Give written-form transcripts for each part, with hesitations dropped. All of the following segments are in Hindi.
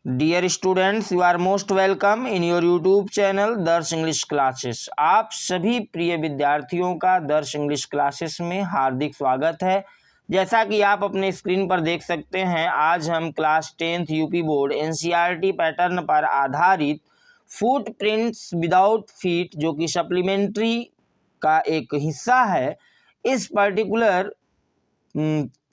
Dear students, you are most welcome in your YouTube channel Darsh English classes. आप सभी प्रिय विद्यार्थियों का दर्श इंग्लिश क्लासेस में हार्दिक स्वागत है। जैसा कि आप अपने स्क्रीन पर देख सकते हैं, आज हम class 10th UP board NCERT pattern पर आधारित फुटप्रिंट्स विदाउट फीट, जो कि सप्लीमेंट्री का एक हिस्सा है, इस पर्टिकुलर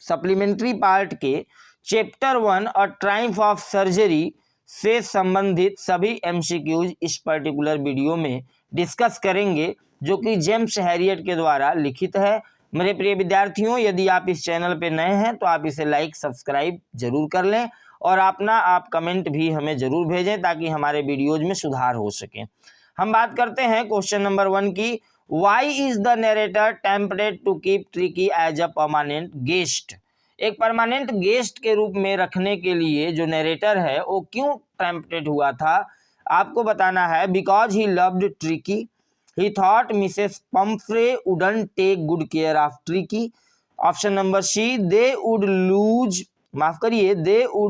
सप्लीमेंट्री पार्ट के चैप्टर 1 और ट्रायम्फ ऑफ सर्जरी से संबंधित सभी एमसीक्यूज इस पर्टिकुलर वीडियो में डिस्कस करेंगे, जो कि जेम्स हैरियट के द्वारा लिखित है। मेरे प्रिय विद्यार्थियों, यदि आप इस चैनल पे नए हैं तो आप इसे लाइक सब्सक्राइब जरूर कर लें और आप कमेंट भी हमें जरूर भेजें ताकि हमारे वीडियोज में सुधार हो सके। हम बात करते हैं क्वेश्चन नंबर 1 की। Why is the narrator tempted to keep Tricki as a permanent guest? एक परमानेंट गेस्ट के रूप में रखने के लिए जो नरेटर है वो क्यों टेम्पटेड हुआ था, आपको बताना है। Because he loved Tricki, he thought Mrs Pumphrey wouldn't take good care of Tricki. Option number C, they would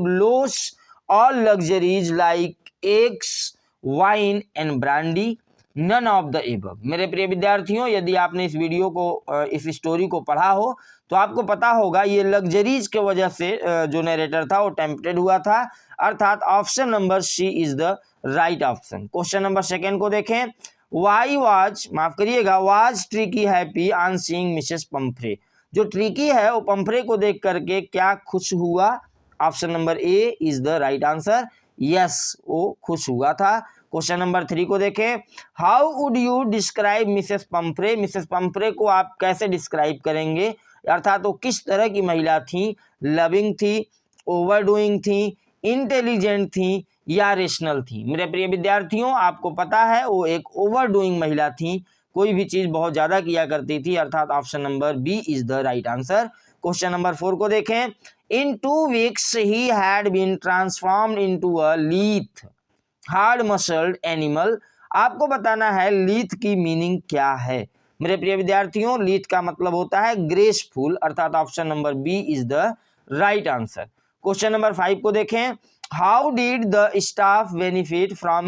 lose all luxuries like eggs, wine and brandy, none of the above. मेरे प्रिय विद्यार्थियों, यदि आपने इस वीडियो को, इस स्टोरी को पढ़ा हो तो आपको पता होगा ये लग्जरीज के वजह से जो नरेटर था वो टेम्पटेड हुआ था, अर्थात option number C is the right option. Question number 2 को देखें। Was Tricki happy on seeing Mrs Pumphrey? जो ट्रिकी है वो पंफ्रे को देख करके क्या खुश हुआ? Option number A is the right answer. Yes, वो खुश हुआ था। क्वेश्चन नंबर 3 को देखें। How would you describe Mrs Pumphrey? Mrs Pumphrey को आप कैसे डिस्क्राइब करेंगे, अर्थात वो किस तरह की महिला थी? लविंग थी, ओवरडूइंग थी, इंटेलिजेंट थी या रेशनल थी? मेरे प्रिय विद्यार्थियों, आपको पता है वो एक ओवरडूइंग महिला थी, कोई भी चीज बहुत ज्यादा किया करती थी, अर्थात option number B is the right answer. Question number 4 को देखें। इन 2 weeks ही had been transformed into a lithe hard muscled animal. आपको बताना है लीथ की मीनिंग क्या है। मेरे प्रिय विद्यार्थियों, लीथ का मतलब होता है ग्रेसफुल, अर्थात option number B is the right answer. Question number 5 को देखें। How did the staff benefit from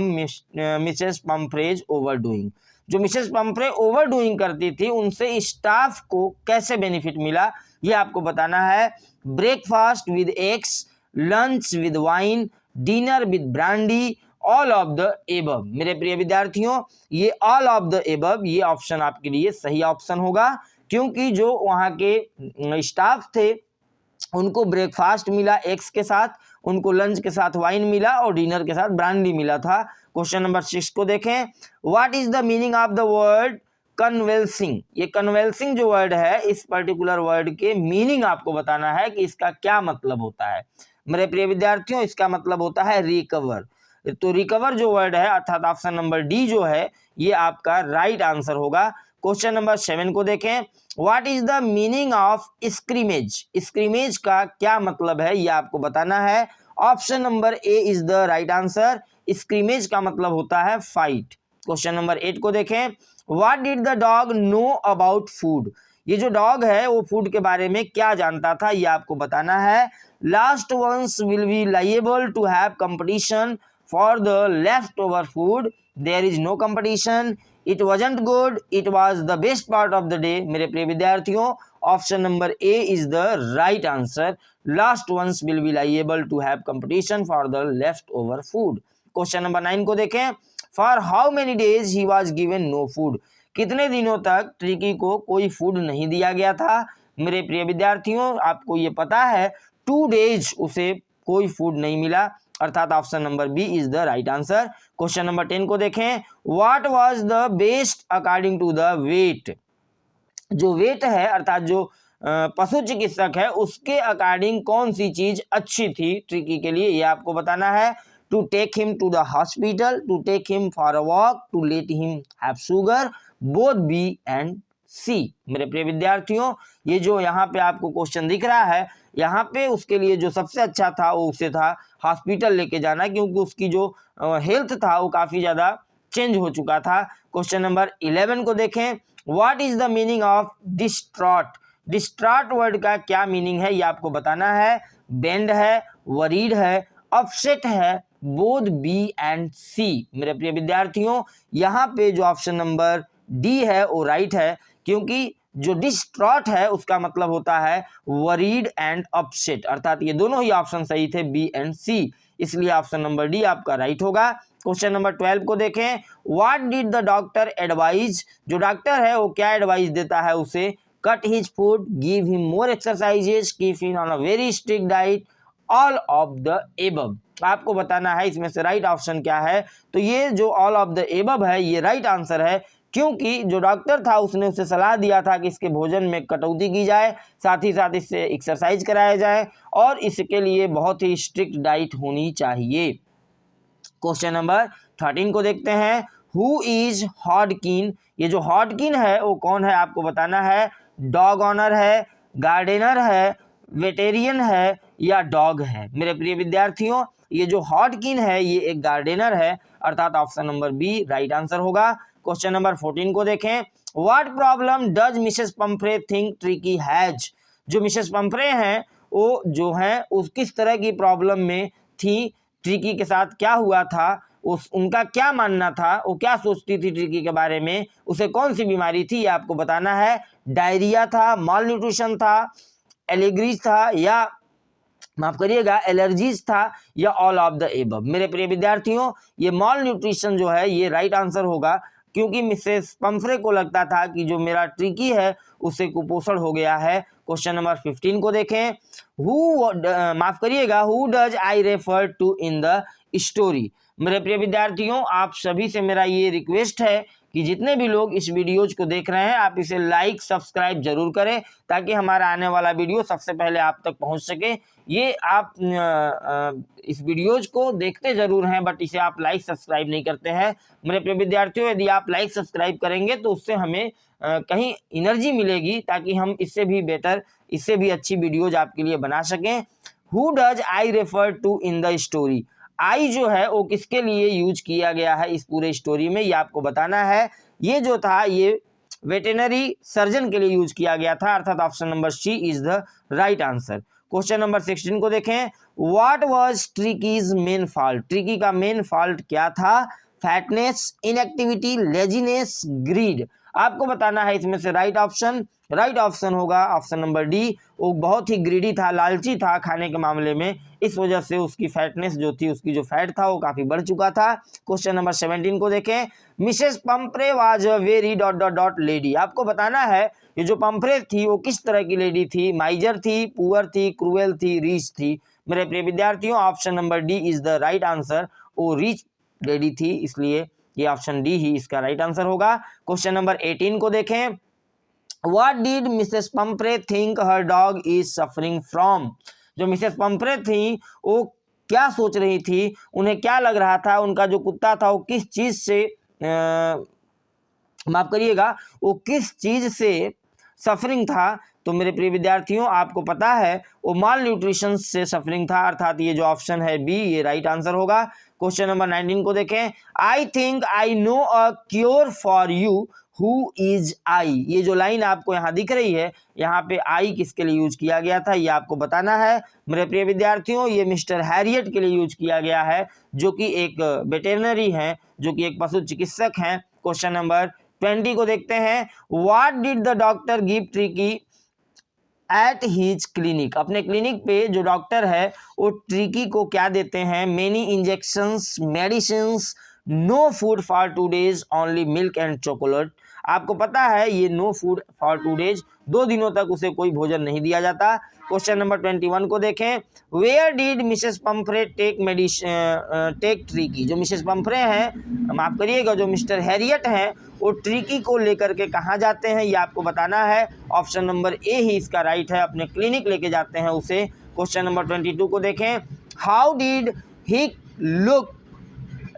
Mrs Pumphrey's overdoing? जो मिसेस पंफ्रे ओवरडूइंग करती थी उनसे स्टाफ को कैसे बेनिफिट मिला, ये आपको बताना है। Breakfast with eggs, lunch with wine, dinner with brandy, all of the above. मेरे प्रिय विद्यार्थियों, ये ऑल ऑफ द एबव ये ऑप्शन आपके लिए सही ऑप्शन होगा, क्योंकि जो वहां के स्टाफ थे उनको ब्रेकफास्ट मिला एग्स के साथ, उनको लंच के साथ वाइन मिला और डिनर के साथ ब्रांडी मिला था। क्वेश्चन नंबर 6 को देखें। What is the meaning of the word convalescing? ये कन्वेल्सिंग जो वर्ड है, इस पर्टिकुलर वर्ड के मीनिंग आपको बताना है कि इसका क्या मतलब होता है। मेरे प्रिय विद्यार्थियों, इसका मतलब होता है रिकवर। तो रिकवर जो वर्ड है, अर्थात ऑप्शन नंबर डी जो है, ये आपका राइट आंसर होगा। क्वेश्चन नंबर 7 को देखें। What is the meaning of स्क्रीमेज? स्क्रीमेज का क्या मतलब है, ये आपको बताना है। Option number A is the right answer. स्क्रीमेज का मतलब होता है फाइट। क्वेश्चन नंबर 8 को देखें। What did the dog know about food? ये जो डॉग है वो फूड के बारे में क्या जानता था, ये आपको बताना है। Last ones will be liable to have competition for the left over food, there is no competition, it wasn't good, it was the best part of the day। मेरे प्रिय विद्यार्थियों, option number A is the right answer. Last ones will be liable to have competition for the left over food. Question number 9 को देखें। For how many days he was given no food? कितने दिनों तक ट्रिकी को कोई फूड नहीं दिया गया था? मेरे प्रिय विद्यार्थियों, आपको ये पता है 2 days उसे कोई फूड नहीं मिला, अर्थात option number B is the right answer. Question number 10 को देखें। What was the best according to the vet? जो वेट है, अर्थात जो पशु चिकित्सक है, उसके अकॉर्डिंग कौन सी चीज अच्छी थी ट्रिकी के लिए, ये आपको बताना है। To take him to the hospital, to take him for a walk, to let him have sugar, both B and C. मेरे प्रिय विद्यार्थियों, ये जो यहाँ पे आपको क्वेश्चन दिख रहा है, यहाँ पे उसके लिए जो सबसे अच्छा था वो उसे था हॉस्पिटल लेके जाना, क्योंकि उसकी जो हेल्थ था वो काफी ज्यादा चेंज हो चुका था। क्वेश्चन नंबर 11 को देखें। What is the meaning of distraught? Distraught word का क्या मीनिंग है, ये आपको बताना है। बेंड है, वरीड है, अपसेट है बोथ बी एंड सी। मेरे प्रिय विद्यार्थियों, यहाँ पे जो ऑप्शन नंबर डी है वो राइट है, क्योंकि जो डिस्ट्रॉट है उसका मतलब होता है वरीड एंड अपसेट, अर्थात ये दोनों ही ऑप्शन सही थे, बी एंड सी, इसलिए ऑप्शन नंबर डी आपका राइट होगा। क्वेश्चन नंबर 12 को देखें। What did the doctor advise, जो डॉक्टर है वो क्या एडवाइस देता है उसे, cut his food, give him more exercises, keep him on a very strict diet, all of the above. आपको बताना है इसमें से राइट ऑप्शन क्या है। तो ये जो ऑल ऑफ द एबव है ये राइट आंसर है, क्योंकि जो डॉक्टर था उसने उसे सलाह दिया था कि इसके भोजन में कटौती की जाए, साथ ही साथ इससे एक्सरसाइज कराया जाए और इसके लिए बहुत ही स्ट्रिक्ट डाइट होनी चाहिए। क्वेश्चन नंबर 13 को देखते हैं। हु इज हॉडकिन, ये जो हॉडकिन है वो कौन है आपको बताना है। डॉग ऑनर है, गार्डनर है, वेटेरियन है या डॉग है। मेरे प्रिय विद्यार्थियों, ये जो हॉडकिन है ये एक गार्डनर है, अर्थात option number B right answer होगा। क्वेश्चन नंबर 14 को देखें। What problem does Mrs Pumphrey think Tricki has, जो मिसेस पंफ्रे हैं वो जो है उस किस तरह की प्रॉब्लम में थी, ट्रिकी के साथ क्या हुआ था, उनका क्या मानना था, वो क्या सोचती थी ट्रिकी के बारे में, उसे कौन सी बीमारी थी ये आपको बताना है। डायरिया था, माल न्यूट्रिशन था, एलेग्रीज था या माफ करिएगा एलर्जीज था या ऑल ऑफ द एबव। मेरे प्रिय विद्यार्थियों, ये माल न्यूट्रिशन जो है ये राइट आंसर होगा, क्योंकि मिसेस पंफ्रे को लगता था कि जो मेरा ट्रिकी है उसे कुपोषण हो गया है। क्वेश्चन नंबर 15 को देखें। माफ करिएगा, who does I refer to in the story. मेरे प्रिय विद्यार्थियों, आप सभी से मेरा ये रिक्वेस्ट है कि जितने भी लोग इस वीडियोज को देख रहे हैं आप इसे लाइक सब्सक्राइब जरूर करें, ताकि हमारा आने वाला वीडियो सबसे पहले आप तक पहुंच सके। ये आप इस वीडियोज को देखते जरूर हैं बट इसे आप लाइक सब्सक्राइब नहीं करते हैं। मेरे प्रिय विद्यार्थियों, यदि आप लाइक सब्सक्राइब करेंगे तो उससे हमें कहीं एनर्जी मिलेगी, ताकि हम इससे भी बेटर, इससे भी अच्छी वीडियोज आपके लिए बना सकें। Who does I refer to in the story, I जो है वो किसके लिए यूज किया गया है इस पूरे स्टोरी में, ये आपको बताना है। ये जो था ये वेटेनरी सर्जन के लिए यूज किया गया था, अर्थात option number C is the right answer. Question number 16 को देखें। What was Tricki's main fault, Tricki का मेन फॉल्ट क्या था। Fatness, inactivity, laziness, greed. आपको बताना है इसमें से राइट ऑप्शन। राइट ऑप्शन होगा ऑप्शन नंबर डी। वो बहुत ही ग्रीडी था, लालची था खाने के मामले में, इस वजह से उसकी फैटनेस जो थी, उसकी जो फैट था वो काफी बढ़ चुका था। क्वेश्चन नंबर 17 को देखें। Mrs Pomfrey was a very dot dot dot lady. आपको बताना है ये जो पंफ्रे थी वो किस तरह की लेडी थी, माइजर थी, पुअर थी, क्रूएल थी, रिच थी। मेरे प्रिय विद्यार्थियों, option number D is the right answer. वो रिच लेडी थी, इसलिए ये ऑप्शन डी ही इसका राइट आंसर होगा। क्वेश्चन नंबर 18 को देखें। What did Mrs Pumphrey think her dog is suffering from, जो मिसेस पंफ्रे थी वो क्या सोच रही थी, उन्हें क्या लग रहा था उनका जो कुत्ता था वो किस चीज से माफ करिएगा वो किस चीज से सफरिंग था। तो मेरे प्रिय विद्यार्थियों, आपको पता है वो माल न्यूट्रिशन से सफरिंग था, अर्थात ये जो ऑप्शन है बी ये राइट आंसर होगा। क्वेश्चन नंबर 19 को देखें। I think I know a cure for you, who is I. ये जो लाइन आपको यहाँ दिख रही है, यहाँ पे आई किसके लिए यूज किया गया था ये आपको बताना है। मेरे प्रिय विद्यार्थियों, ये मिस्टर हैरियट के लिए यूज किया गया है, जो कि एक वेटेरिनरी हैं, जो कि एक पशु चिकित्सक हैं। क्वेश्चन नंबर 20 को देखते हैं। What did the doctor give Tricki at his clinic, अपने क्लिनिक पे जो डॉक्टर है वो ट्रिकी को क्या देते हैं। Many injections, medicines, no food for 2 days, only milk and chocolate. आपको पता है ये नो फूड फॉर 2 days, 2 दिनों तक उसे कोई भोजन नहीं दिया जाता। क्वेश्चन नंबर 21 को देखें। Where did Mrs Pumphrey take Tricki, जो मिसेस पंफ्रे हैं, माफ करिएगा जो मिस्टर हैरियट हैं, वो ट्रिकी को लेकर के कहाँ जाते हैं ये आपको बताना है। ऑप्शन नंबर ए ही इसका राइट है, अपने क्लिनिक लेके जाते हैं उसे। क्वेश्चन नंबर 22 को देखें। हाउ डिड हिक लुक,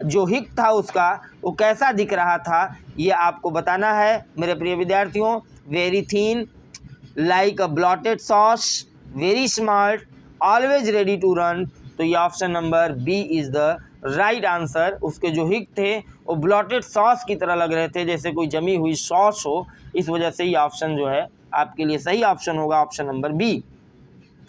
जो हिक था उसका वो कैसा दिख रहा था ये आपको बताना है। मेरे प्रिय विद्यार्थियों, very thin, like a bloated sauce, very smart, always ready to run. तो ये option number B is the right answer. उसके जो हिक थे वो ब्लॉटेड सॉस की तरह लग रहे थे, जैसे कोई जमी हुई सॉस हो, इस वजह से ये ऑप्शन जो है आपके लिए सही ऑप्शन होगा, option number B.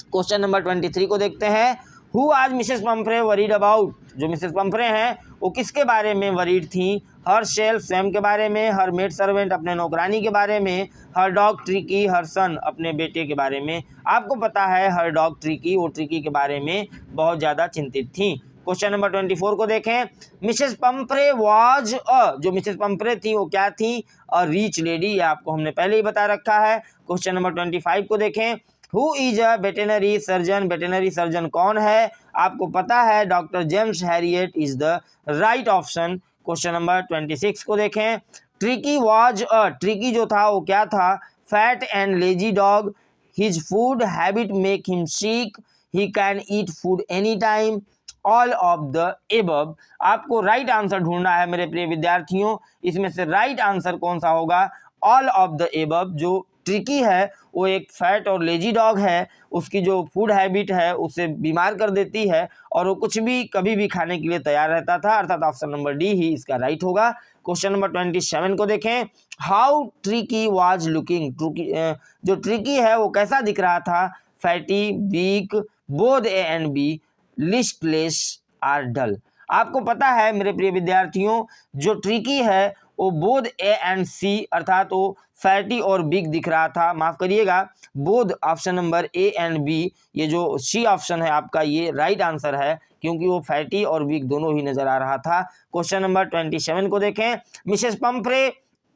Question number 23 को देखते हैं। Who was Mrs Pumphrey worried about, जो मिसेस पंफ्रे हैं वो किसके बारे में वरीड थी? हर सेल्फ, स्वयं के बारे में, हर मेड सर्वेंट, अपने नौकरानी के बारे में, हर डॉग ट्रिकी, हर सन, अपने बेटे के बारे में। आपको पता है हर डॉग ट्रिकी, वो ट्रिकी के बारे में बहुत ज़्यादा चिंतित थी। क्वेश्चन नंबर 24 को देखें। मिसेस पंफ्रे वाज जो मिसेस पंफ्रे थी वो क्या थी? अ रिच लेडी, ये आपको हमने पहले ही बता रखा है। क्वेश्चन नंबर 25 को देखें। Who is a veterinary surgeon, veterinary surgeon कौन है? आपको पता है doctor James Harriet is the right option. Question number 26 को देखें। ट्रिकी वाज ट्रिकी जो था वो क्या था? Fat and lazy dog, his food habit make him sick, he can eat food any time, all of the above. आपको राइट आंसर ढूंढना है मेरे प्रिय विद्यार्थियों। इसमें से राइट आंसर कौन सा होगा? All of the above. जो ट्रिकी है वो एक फैट और लेजी डॉग है, उसकी जो फूड हैबिट है उसे बीमार कर देती है और वो कुछ भी कभी भी खाने के लिए तैयार रहता था, अर्थात ऑप्शन नंबर डी ही इसका राइट होगा। क्वेश्चन नंबर 27 को देखें। हाउ ट्रिकी वाज लुकिंग, जो ट्रिकी है वो कैसा दिख रहा था? Fatty, weak, both A and B, listless or dull. आपको पता है मेरे प्रिय विद्यार्थियों जो ट्रिकी है वो बोध ए एंड सी, अर्थात वो फैटी और बिग दिख रहा था। माफ करिएगा, both option number A and B, ये जो सी ऑप्शन है आपका ये राइट आंसर है, क्योंकि वो फैटी और बिग दोनों ही नजर आ रहा था। क्वेश्चन नंबर 27 को देखें। Mrs Pomfrey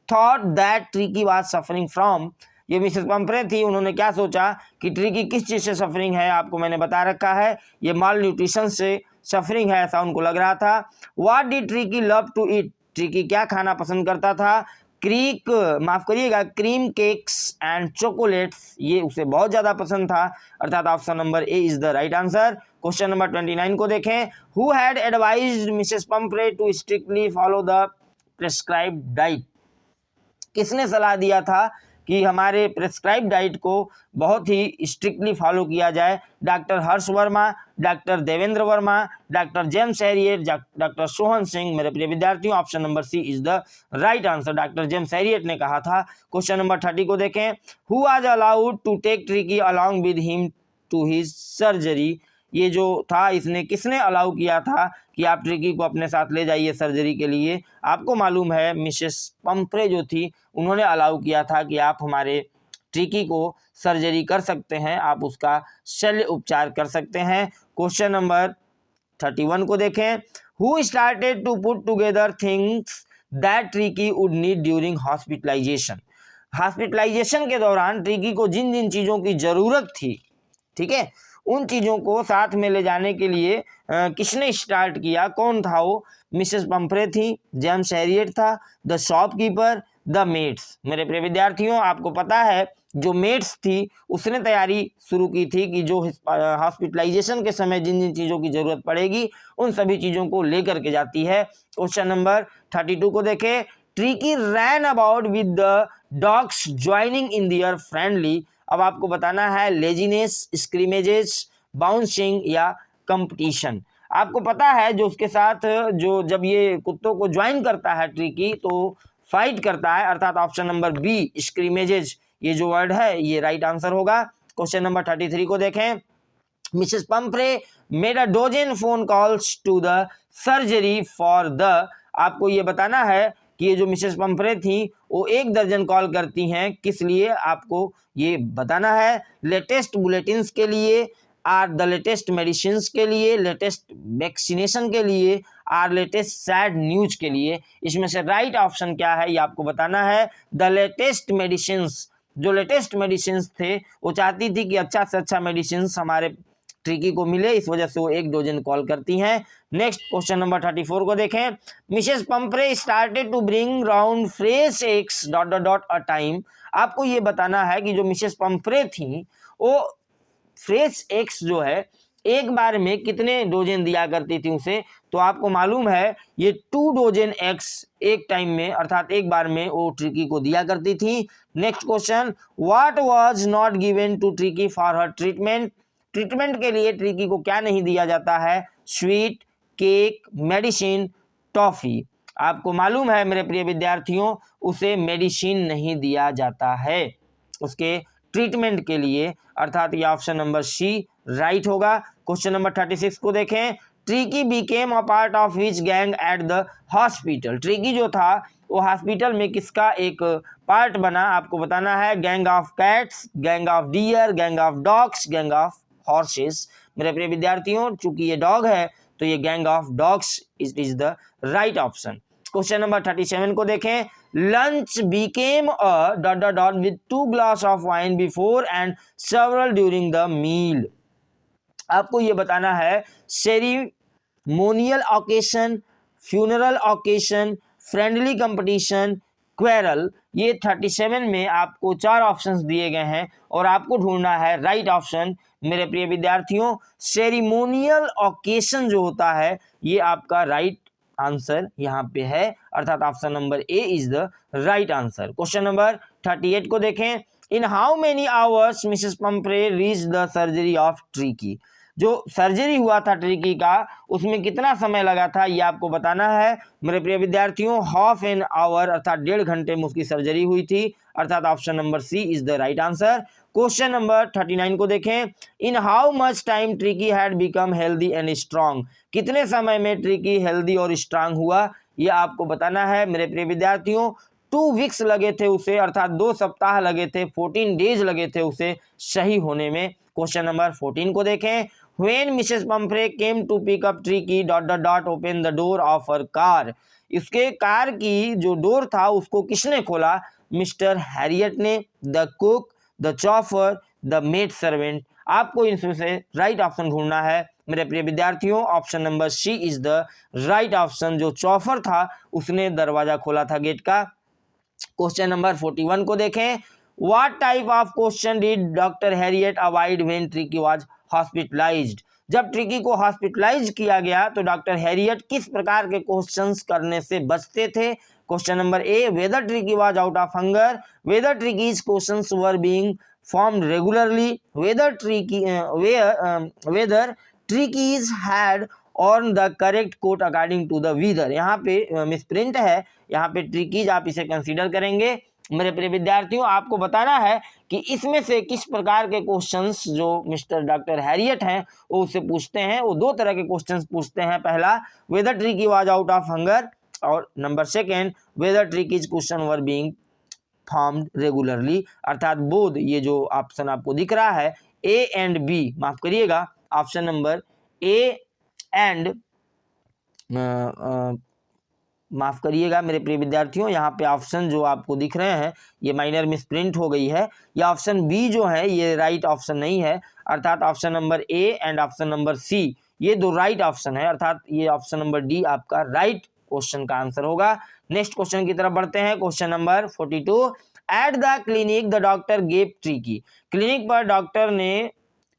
thought that tricky was suffering from, ये मिसेस पंफ्रे थी, उन्होंने क्या सोचा कि ट्रिकी किस चीज़ से सफरिंग है? आपको मैंने बता रखा है ये माल न्यूट्रिशन से सफरिंग है, ऐसा उनको लग रहा था। What did Tricki love to eat, Tricki क्या खाना पसंद करता था? माफ करिएगा, क्रीम केक्स एंड चॉकलेट्स, ये उसे बहुत ज़्यादा पसंद था, अर्थात option number A is the right answer. Question number 29 को देखें। Who had advised Mrs Pumphrey to strictly follow the prescribed diet, किसने सलाह दिया था कि हमारे प्रेस्क्राइब डाइट को बहुत ही स्ट्रिक्टली फॉलो किया जाए? Doctor Harsh Verma, doctor Devendra Verma, doctor James Herriot, doctor Sohan Singh. मेरे प्रिय विद्यार्थियों option number C is the right answer, doctor James Herriot ने कहा था। क्वेश्चन नंबर 30 को देखें। Who was allowed to take Tricki along with him to his surgery, ये जो था इसने किसने अलाउ किया था कि आप ट्रिकी को अपने साथ ले जाइए सर्जरी के लिए? आपको मालूम है मिसेस पंफ्रे जो थी उन्होंने अलाउ किया था कि आप हमारे ट्रिकी को सर्जरी कर सकते हैं, आप उसका शल्य उपचार कर सकते हैं। क्वेश्चन नंबर 31 को देखें। Who started to put together things that Tricki would need during hospitalisation, hospitalisation के दौरान ट्रिकी को जिन जिन चीज़ों की ज़रूरत थी, ठीक है, उन चीज़ों को साथ में ले जाने के लिए किसने स्टार्ट किया? कौन था वो? मिसेस पंफ्रे थी, जेम्स हैरियट था, द शॉपकीपर, द मेड्स। मेरे प्रिय विद्यार्थियों आपको पता है जो मेड्स थी उसने तैयारी शुरू की थी कि जो हॉस्पिटलाइजेशन के समय जिन जिन चीज़ों की ज़रूरत पड़ेगी उन सभी चीज़ों को लेकर के जाती है। क्वेश्चन नंबर 32 को देखें। Tricki ran about with the dogs joining in their friendly, अब आपको बताना है लेजीनेस, स्क्रीमेजेस, बाउंसिंग या कंपटीशन। आपको पता है जो उसके साथ जो जब ये कुत्तों को ज्वाइन करता है ट्रिकी तो फाइट करता है, अर्थात ऑप्शन नंबर बी स्क्रीमेजेस, ये जो वर्ड है ये राइट आंसर होगा। क्वेश्चन नंबर 33 को देखें। Mrs Pumphrey made a dozen phone calls to the surgery for the, आपको ये बताना है कि ये जो मिसेस पंफ्रे थी वो 1 दर्जन कॉल करती हैं, किस लिए आपको ये बताना है? लेटेस्ट बुलेटिन्स के लिए, आर द लेटेस्ट मेडिसिन के लिए, लेटेस्ट वैक्सीनेशन के लिए, आर लेटेस्ट सैड न्यूज के लिए। इसमें से राइट ऑप्शन क्या है ये आपको बताना है। द लेटेस्ट मेडिसिन, जो लेटेस्ट मेडिसिन थे वो चाहती थी कि अच्छा से अच्छा मेडिसिन हमारे ट्रिकी को मिले, इस वजह से वो 1 डोजन कॉल करती हैं। नेक्स्ट क्वेश्चन नंबर 34 को देखें। Mrs Pumphrey started to bring round fresh eggs a time, आपको ये बताना है कि जो मिसेस पंफ्रे थी वो फ्रेश एग्स जो है एक बार में कितने डोजन दिया करती थी उसे? तो आपको मालूम है ये 2 डोजन एग्स एक टाइम में, अर्थात एक बार में वो ट्रिकी को दिया करती थी। Next question. What was not given to Tricki for her treatment, treatment के लिए ट्रिकी को क्या नहीं दिया जाता है? Sweet, cake, medicine, toffee. आपको मालूम है मेरे प्रिय विद्यार्थियों उसे मेडिसिन नहीं दिया जाता है उसके ट्रीटमेंट के लिए, अर्थात ये ऑप्शन नंबर सी राइट होगा। क्वेश्चन नंबर 36 को देखें, tricky became a part of which gang at the hospital. Tricky जो था वो हॉस्पिटल में किसका एक पार्ट बना, आपको बताना है। Gang of cats, gang of deer, gang of dogs, gang of horses. मेरे प्रिय विद्यार्थियों, चूंकि ये डॉग है तो ये gang of dogs is the right option. Question number 37 को देखें, lunch became a dot dot dot with 2 glass of wine before and several during the meal. आपको ये बताना है ceremonial occasion, funeral occasion, friendly competition, quarrel. ये 37 में आपको 4 ऑप्शंस दिए गए हैं और आपको ढूंढना है राइट ऑप्शन। मेरे प्रिय विद्यार्थियों, सेरिमोनियल ऑकेशन जो होता है ये आपका राइट आंसर यहाँ पे है, अर्थात option number A is the right answer. Question number 38 को देखें, in how many hours Mrs Pumphrey reach the surgery of Tricki. जो सर्जरी हुआ था ट्रिकी का उसमें कितना समय लगा था ये आपको बताना है। मेरे प्रिय विद्यार्थियों, हाफ एन आवर अर्थात 1.5 घंटे में उसकी सर्जरी हुई थी, अर्थात option number C is the right answer. Question number 39 को देखें, in how much time Tricki had become healthy and strong. कितने समय में ट्रिकी हेल्दी और स्ट्रांग हुआ ये आपको बताना है। मेरे प्रिय विद्यार्थियों, 2 वीक्स लगे थे उसे, अर्थात 2 सप्ताह लगे थे, 14 डेज लगे थे उसे सही होने में। क्वेश्चन नंबर 14 को देखें, when Mrs Pumphrey came to pick up Tricki dot dot dot open the door of her car. इसके कार की जो डोर था उसको किसने खोला, मिस्टर हैरियट ने, the cook, the chauffeur, the maid servant. आपको इनमें से राइट ऑप्शन ढूंढना है। मेरे प्रिय विद्यार्थियों, option number C is the right option. जो चॉफर था उसने दरवाजा खोला था गेट का। क्वेश्चन नंबर 41 को देखें, what type of question did doctor Harriet avoid when tricky was hospitalised. जब ट्रिकी को हॉस्पिटलाइज किया गया तो डॉक्टर हैरियट किस प्रकार के क्वेश्चंस करने से बचते थे। Question number A, whether Tricki was out of hunger, whether Tricki's questions were being formed regularly, whether Tricki's had on the correct coat according to the weather. यहाँ पे मिसप्रिंट है, यहाँ पे ट्रिकीज आप इसे कंसीडर करेंगे। मेरे प्रिय विद्यार्थियों, आपको बताना है कि इसमें से किस प्रकार के क्वेश्चंस जो मिस्टर डॉक्टर हैरियट हैं वो उससे पूछते हैं। वो 2 तरह के क्वेश्चंस पूछते हैं। पहला, whether Tricki was out of hunger, और number second, whether Tricki's question were being formed regularly, अर्थात बोध। ये जो ऑप्शन आपको दिख रहा है ए एंड बी, माफ करिएगा, ऑप्शन नंबर ए एंड माफ करिएगा मेरे प्रिय विद्यार्थियों, यहाँ पे ऑप्शन जो आपको दिख रहे हैं ये माइनर मिसप्रिंट हो गई है। ये ऑप्शन बी जो है ये राइट ऑप्शन नहीं है, अर्थात option number A and option number C ये 2 राइट ऑप्शन है, अर्थात ये ऑप्शन नंबर डी आपका राइट क्वेश्चन का आंसर होगा। नेक्स्ट क्वेश्चन की तरफ बढ़ते हैं। Question number 42, at the clinic the doctor gave Tricki. Clinic पर डॉक्टर ने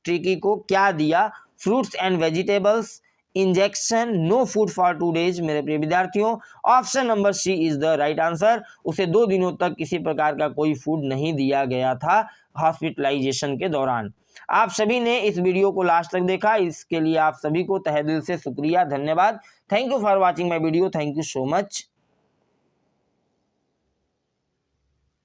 ट्रिकी को क्या दिया, fruits and vegetables, injection, no food for 2 days. मेरे प्रिय विद्यार्थियों, option number C is the right answer. उसे 2 दिनों तक किसी प्रकार का कोई फूड नहीं दिया गया था हॉस्पिटलाइजेशन के दौरान। आप सभी ने इस वीडियो को लास्ट तक देखा, इसके लिए आप सभी को तहे दिल से शुक्रिया, धन्यवाद। Thank you for watching my video, thank you so much.